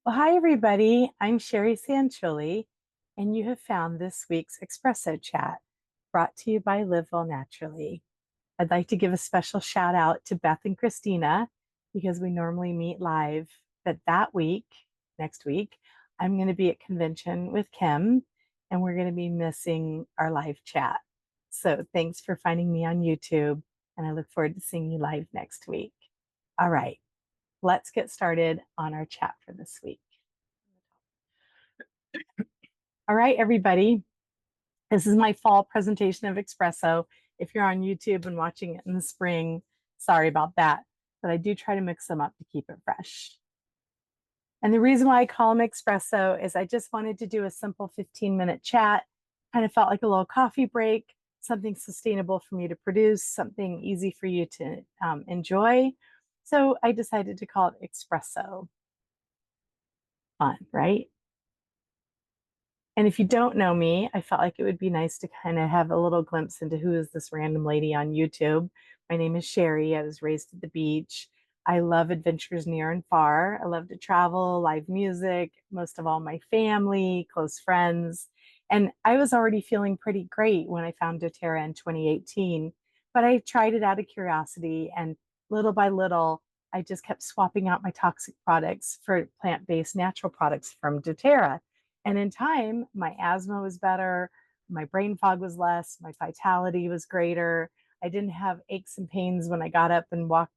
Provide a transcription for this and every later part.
Well, hi, everybody. I'm Sherry Sanchuli, and you have found this week's Espresso Chat brought to you by Live Well Naturally. I'd like to give a special shout out to Beth and Christina because we normally meet live, but that week, next week, I'm going to be at convention with Kim, and we're going to be missing our live chat. So thanks for finding me on YouTube, and I look forward to seeing you live next week. All right, let's get started on our chat for this week. All right, everybody. This is my fall presentation of espresso. If you're on YouTube and watching it in the spring, sorry about that, but I do try to mix them up to keep it fresh. And the reason why I call them espresso is I just wanted to do a simple 15-minute chat. Kind of felt like a little coffee break, something sustainable for me to produce, something easy for you to enjoy. So I decided to call it espresso. Fun, right? And if you don't know me, I felt like it would be nice to kind of have a little glimpse into who is this random lady on YouTube. My name is Sherry. I was raised at the beach. I love adventures near and far. I love to travel, live music, most of all, my family, close friends. And I was already feeling pretty great when I found doTERRA in 2018, but I tried it out of curiosity. And little by little, I just kept swapping out my toxic products for plant-based natural products from doTERRA. And in time, my asthma was better, my brain fog was less, my vitality was greater. I didn't have aches and pains when I got up and walked,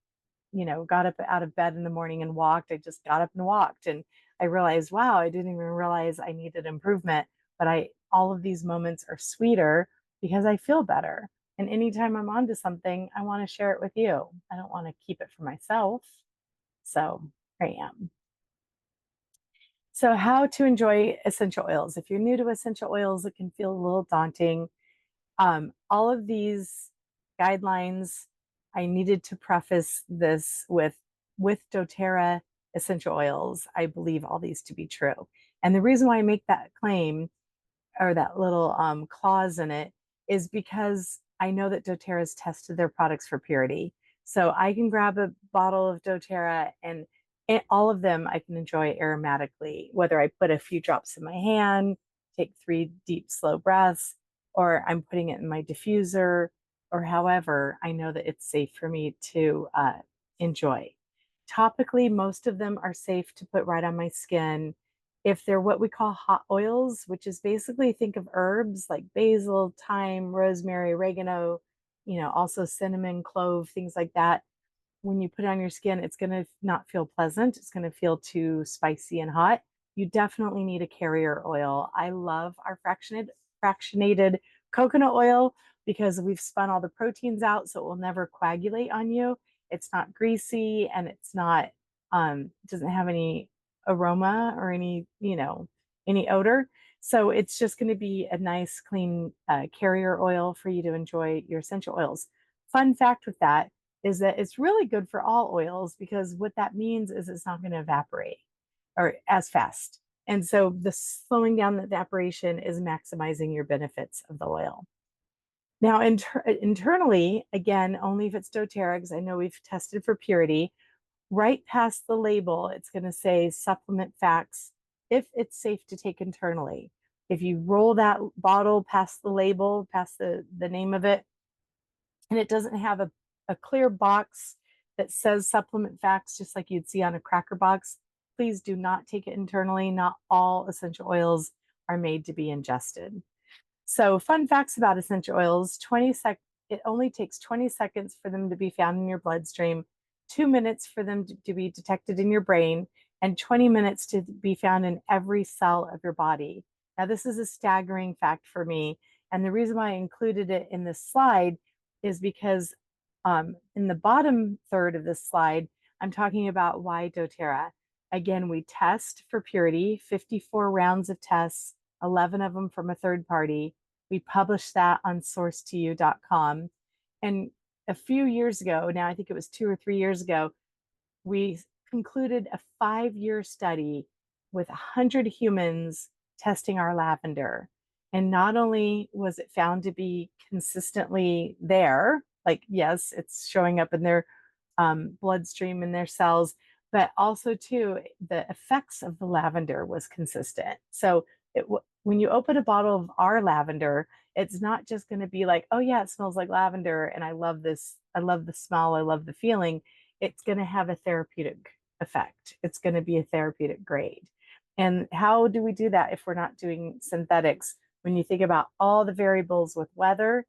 got up out of bed in the morning and walked. I just got up and walked. And I realized, wow, I didn't even realize I needed improvement. But all of these moments are sweeter because I feel better. And anytime I'm onto something, I want to share it with you. I don't want to keep it for myself. So here I am. So, how to enjoy essential oils. If you're new to essential oils, it can feel a little daunting. All of these guidelines, I needed to preface this with doTERRA essential oils. I believe all these to be true. And the reason why I make that claim or that little clause in it is because I know that doTERRA has tested their products for purity. So I can grab a bottle of doTERRA and all of them I can enjoy aromatically, whether I put a few drops in my hand, take 3 deep, slow breaths, or I'm putting it in my diffuser, or however, I know that it's safe for me to enjoy. Topically, most of them are safe to put right on my skin. If they're what we call hot oils, which is basically think of herbs like basil, thyme, rosemary, oregano, also cinnamon, clove, things like that. When you put it on your skin, it's going to not feel pleasant. It's going to feel too spicy and hot. You definitely need a carrier oil. I love our fractionated coconut oil because we've spun all the proteins out, so it will never coagulate on you. It's not greasy and it's not doesn't have any aroma or any odor. So it's just going to be a nice, clean carrier oil for you to enjoy your essential oils. Fun fact with that is that it's really good for all oils because what that means is it's not going to evaporate or as fast. And so the slowing down the evaporation is maximizing your benefits of the oil. Now, internally, again, only if it's doTERRA, because I know we've tested for purity, right past the label, it's going to say supplement facts if it's safe to take internally. If you roll that bottle past the label, past the name of it, and it doesn't have a clear box that says supplement facts, just like you'd see on a cracker box, please do not take it internally. Not all essential oils are made to be ingested. So, fun facts about essential oils: it only takes 20 seconds for them to be found in your bloodstream, 2 minutes for them to be detected in your brain, and 20 minutes to be found in every cell of your body. Now, this is a staggering fact for me. And the reason why I included it in this slide is because in the bottom third of this slide, I'm talking about why doTERRA. Again, we test for purity, 54 rounds of tests, 11 of them from a third party. We published that on source2u.com. And a few years ago, now I think it was 2 or 3 years ago, we concluded a 5-year study with 100 humans testing our lavender. And not only was it found to be consistently there, like, yes, it's showing up in their bloodstream and their cells, but also too, the effects of the lavender was consistent. So when you open a bottle of our lavender, it's not just going to be like, oh yeah, it smells like lavender and I love this, I love the smell, I love the feeling. It's going to have a therapeutic effect. It's going to be a therapeutic grade. And how do we do that if we're not doing synthetics? When you think about all the variables with weather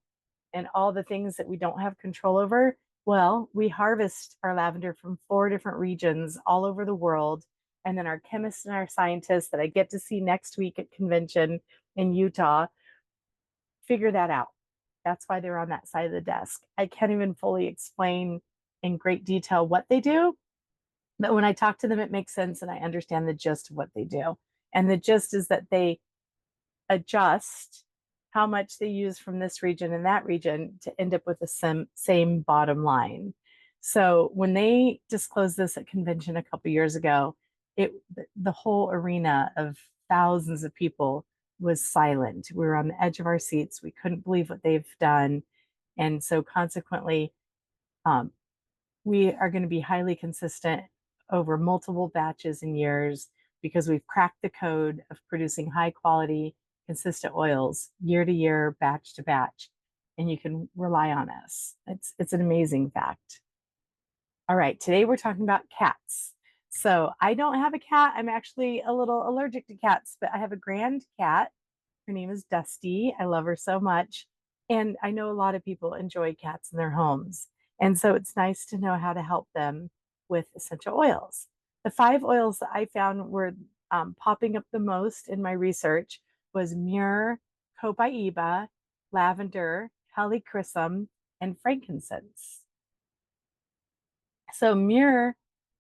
and all the things that we don't have control over, well, we harvest our lavender from 4 different regions all over the world. And then our chemists and our scientists that I get to see next week at convention in Utah figure that out. That's why they're on that side of the desk. I can't even fully explain in great detail what they do, but when I talk to them, it makes sense and I understand the gist of what they do. And the gist is that they adjust how much they use from this region and that region to end up with the same bottom line. So when they disclosed this at convention a couple years ago, the whole arena of thousands of people was silent. We were on the edge of our seats. We couldn't believe what they've done. And so consequently, um, we are going to be highly consistent over multiple batches and years because we've cracked the code of producing high quality, consistent oils year to year, batch to batch, and you can rely on us. It's an amazing fact. All right, today we're talking about cats. So I don't have a cat. I'm actually a little allergic to cats, but I have a grand cat. Her name is Dusty. I love her so much. And I know a lot of people enjoy cats in their homes. And so it's nice to know how to help them with essential oils. The 5 oils that I found were popping up the most in my research was myrrh, copaiba, lavender, helichrysum, and frankincense. So myrrh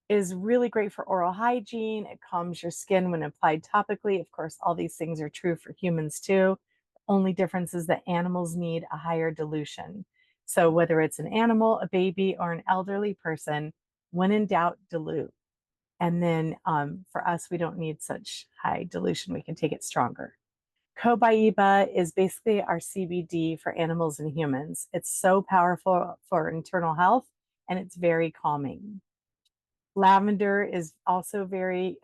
is really great for oral hygiene. It calms your skin when applied topically. Of course, all these things are true for humans too. The only difference is that animals need a higher dilution. So whether it's an animal, a baby, or an elderly person, when in doubt, dilute. And then for us, we don't need such high dilution. We can take it stronger. Copaiba is basically our CBD for animals and humans. It's so powerful for internal health and it's very calming. Lavender is also very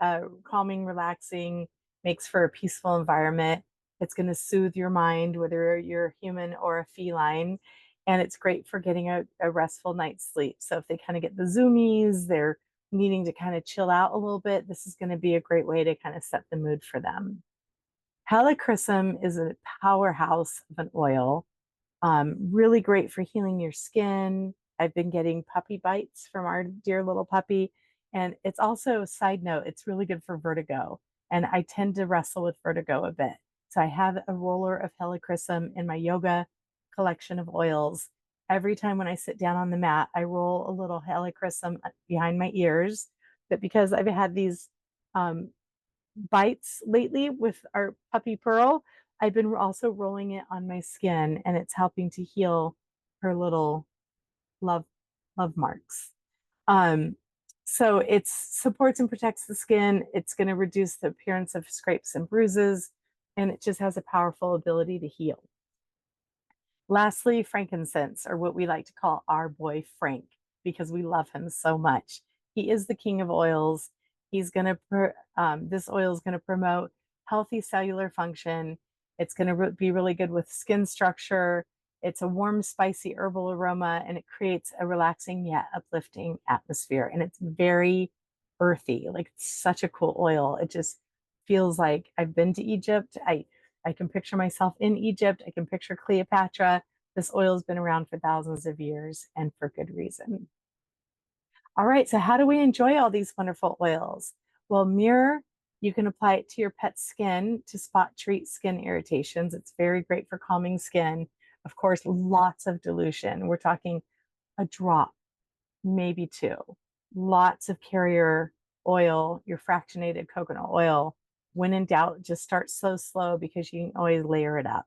calming, relaxing, makes for a peaceful environment. It's going to soothe your mind, whether you're human or a feline. And it's great for getting a restful night's sleep. So if they kind of get the zoomies, they're needing to kind of chill out a little bit, this is going to be a great way to kind of set the mood for them. Helichrysum is a powerhouse of an oil, really great for healing your skin. I've been getting puppy bites from our dear little puppy. And it's also, side note, it's really good for vertigo. And I tend to wrestle with vertigo a bit. So I have a roller of helichrysum in my yoga collection of oils. Every time when I sit down on the mat, I roll a little helichrysum behind my ears. But because I've had these bites lately with our puppy Pearl, I've been also rolling it on my skin and it's helping to heal her little love marks. Um, so it supports and protects the skin. It's going to reduce the appearance of scrapes and bruises, and it just has a powerful ability to heal. Lastly, frankincense, or what we like to call our boy Frank, because we love him so much. He is the king of oils. He's going to, this oil is going to promote healthy cellular function. It's going to be really good with skin structure. It's a warm, spicy herbal aroma, and it creates a relaxing yet uplifting atmosphere. And it's very earthy. Like it's such a cool oil. It just feels like I've been to Egypt. I can picture myself in Egypt. I can picture Cleopatra. This oil has been around for thousands of years and for good reason. All right, so how do we enjoy all these wonderful oils? Well, myrrh, you can apply it to your pet's skin to spot treat skin irritations. It's very great for calming skin. Of course, lots of dilution. We're talking a drop, maybe 2. Lots of carrier oil, your fractionated coconut oil. When in doubt, just start slow because you can always layer it up.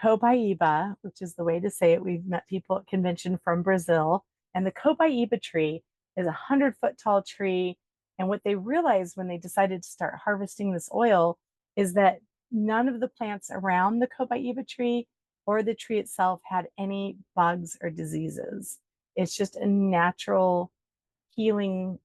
Copaiba, which is the way to say it. We've met people at convention from Brazil, and the copaiba tree is 100-foot tall tree. And what they realized when they decided to start harvesting this oil is that none of the plants around the copaiba tree or the tree itself had any bugs or diseases. It's just a natural healing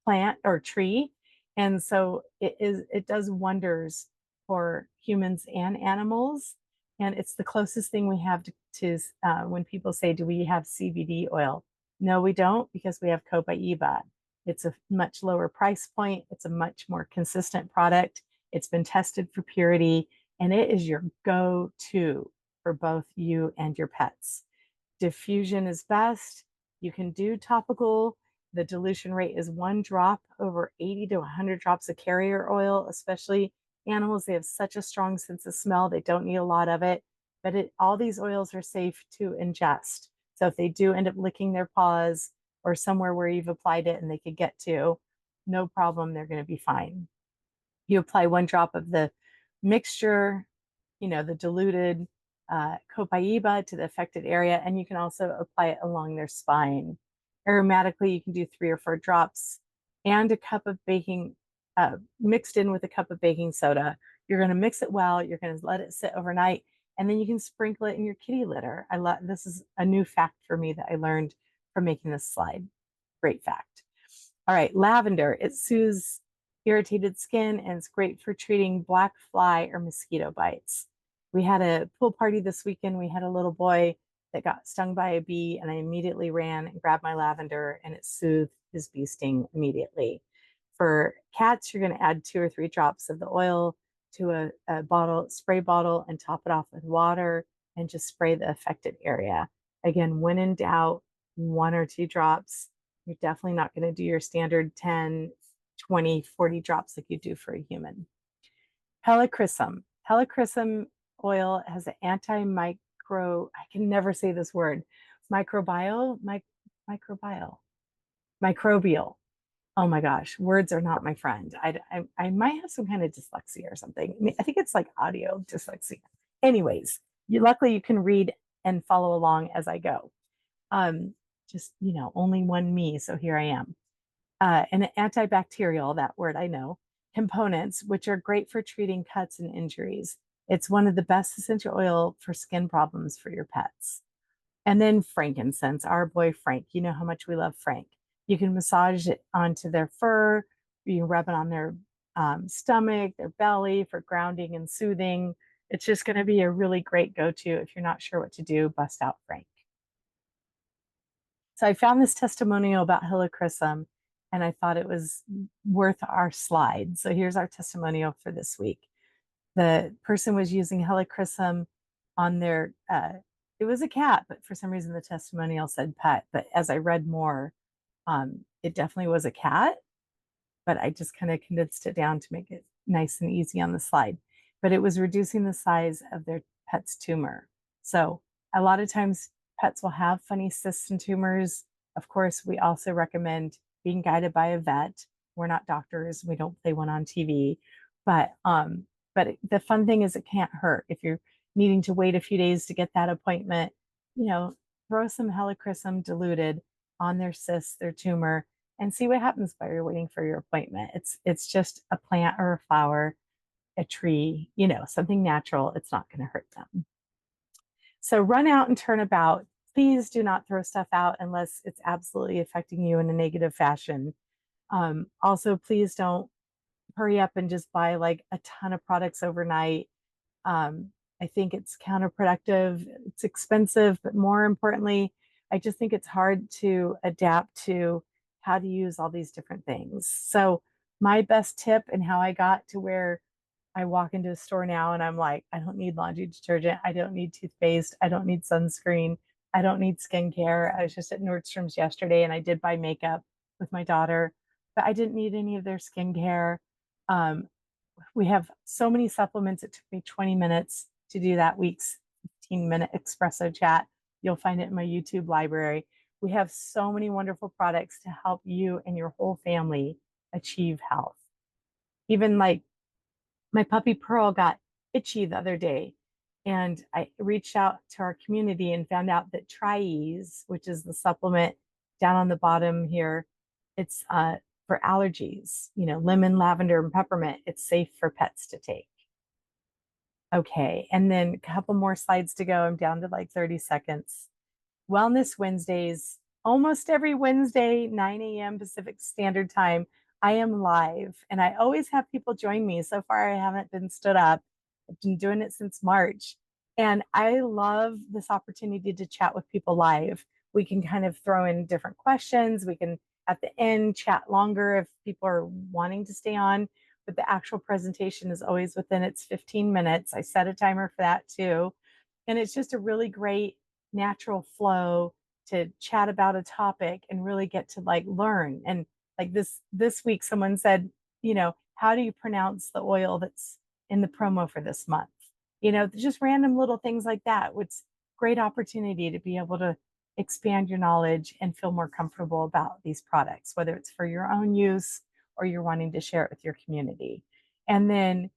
plant or tree. And so it does wonders for humans and animals. And it's the closest thing we have to when people say, do we have CBD oil? No, we don't, because we have copaiba. It's a much lower price point. It's a much more consistent product. It's been tested for purity, and it is your go-to for both you and your pets. Diffusion is best. You can do topical. The dilution rate is 1 drop over 80 to 100 drops of carrier oil, especially animals. They have such a strong sense of smell. They don't need a lot of it, but all these oils are safe to ingest. So if they do end up licking their paws or somewhere where you've applied it and they could get to, no problem, they're going to be fine. You apply 1 drop of the mixture, the diluted copaiba to the affected area, and you can also apply it along their spine. Aromatically, you can do 3 or 4 drops and a cup of baking, mixed in with a cup of baking soda. You're going to mix it well. You're going to let it sit overnight, and then you can sprinkle it in your kitty litter. This is a new fact for me that I learned from making this slide. Great fact. All right, lavender. It soothes irritated skin, and it's great for treating black fly or mosquito bites. We had a pool party this weekend. We had a little boy that got stung by a bee, and I immediately ran and grabbed my lavender, and it soothed his bee sting immediately. For cats, you're going to add 2 or 3 drops of the oil to a spray bottle, and top it off with water and just spray the affected area. Again, when in doubt, 1 or 2 drops. You're definitely not going to do your standard 10, 20, 40 drops like you do for a human. Helichrysum. Helichrysum oil has an I can never say this word, microbial. Oh my gosh, words are not my friend. I might have some kind of dyslexia or something. I think it's like audio dyslexia. Anyways, luckily you can read and follow along as I go. Just, only one me, so here I am. And antibacterial, that word I know, components, which are great for treating cuts and injuries. It's one of the best essential oil for skin problems for your pets. And then frankincense, our boy Frank. You know how much we love Frank. You can massage it onto their fur. You can rub it on their stomach, their belly for grounding and soothing. It's just going to be a really great go-to if you're not sure what to do. Bust out Frank. So I found this testimonial about helichrysum, and I thought it was worth our slide. So here's our testimonial for this week. The person was using helichrysum on their, it was a cat, but for some reason the testimonial said pet. But as I read more, it definitely was a cat, but I just kind of condensed it down to make it nice and easy on the slide. But it was reducing the size of their pet's tumor. So a lot of times pets will have funny cysts and tumors. Of course, we also recommend being guided by a vet. We're not doctors. We don't play one on TV. But the fun thing is it can't hurt. If you're needing to wait a few days to get that appointment, throw some helichrysum diluted on their cyst, their tumor, and see what happens while you're waiting for your appointment. It's just a plant or a flower, a tree, something natural. It's not going to hurt them. So run out and turn about. Please do not throw stuff out unless it's absolutely affecting you in a negative fashion. Also, please don't hurry up and just buy like a ton of products overnight. I think it's counterproductive. It's expensive, but more importantly, I just think it's hard to adapt to how to use all these different things. So my best tip and how I got to where I walk into a store now and I'm like, I don't need laundry detergent. I don't need toothpaste. I don't need sunscreen. I don't need skincare. I was just at Nordstrom's yesterday and I did buy makeup with my daughter, but I didn't need any of their skincare. We have so many supplements. It took me 20 minutes to do that week's 15-minute espresso chat. You'll find it in my YouTube library. We have so many wonderful products to help you and your whole family achieve health. Even like my puppy Pearl got itchy the other day, and I reached out to our community and found out that Tri-Ease, which is the supplement down on the bottom here, it's for allergies, lemon, lavender, and peppermint. It's safe for pets to take. Okay, and then a couple more slides to go. I'm down to like 30 seconds. Wellness Wednesdays almost every Wednesday, 9 a.m. Pacific Standard Time, I am live and I always have people join me. So far, I haven't been stood up. I've been doing it since March. And I love this opportunity to chat with people live. We can kind of throw in different questions. We can, at the end, chat longer if people are wanting to stay on. But the actual presentation is always within its 15 minutes. I set a timer for that too. And it's just a really great natural flow to chat about a topic and really get to like learn. And like this week someone said, how do you pronounce the oil that's in the promo for this month? Just random little things like that. It's great opportunity to be able to expand your knowledge and feel more comfortable about these products, whether it's for your own use or you're wanting to share it with your community. And then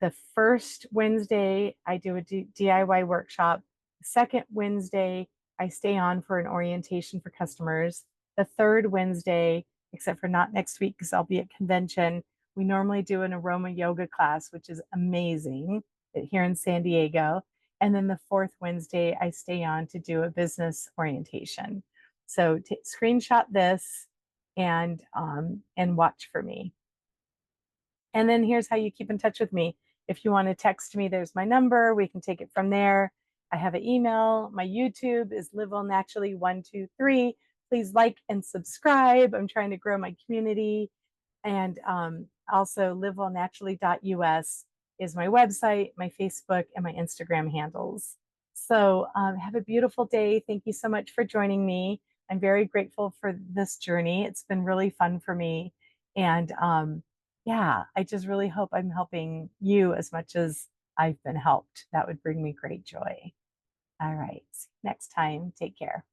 the first Wednesday, I do a DIY workshop. The second Wednesday, I stay on for an orientation for customers. The third Wednesday, except for not next week because I'll be at convention, we normally do an aroma yoga class, which is amazing here in San Diego. And then the fourth Wednesday, I stay on to do a business orientation. So screenshot this and watch for me. And then here's how you keep in touch with me. If you want to text me, there's my number. We can take it from there. I have an email. My YouTube is liveallnaturally123. Please like and subscribe. I'm trying to grow my community. And also liveallnaturally.us is my website, my Facebook, and my Instagram handles. So have a beautiful day. Thank you so much for joining me. I'm very grateful for this journey. It's been really fun for me. And yeah, I just really hope I'm helping you as much as I've been helped. That would bring me great joy. All right. Next time, take care.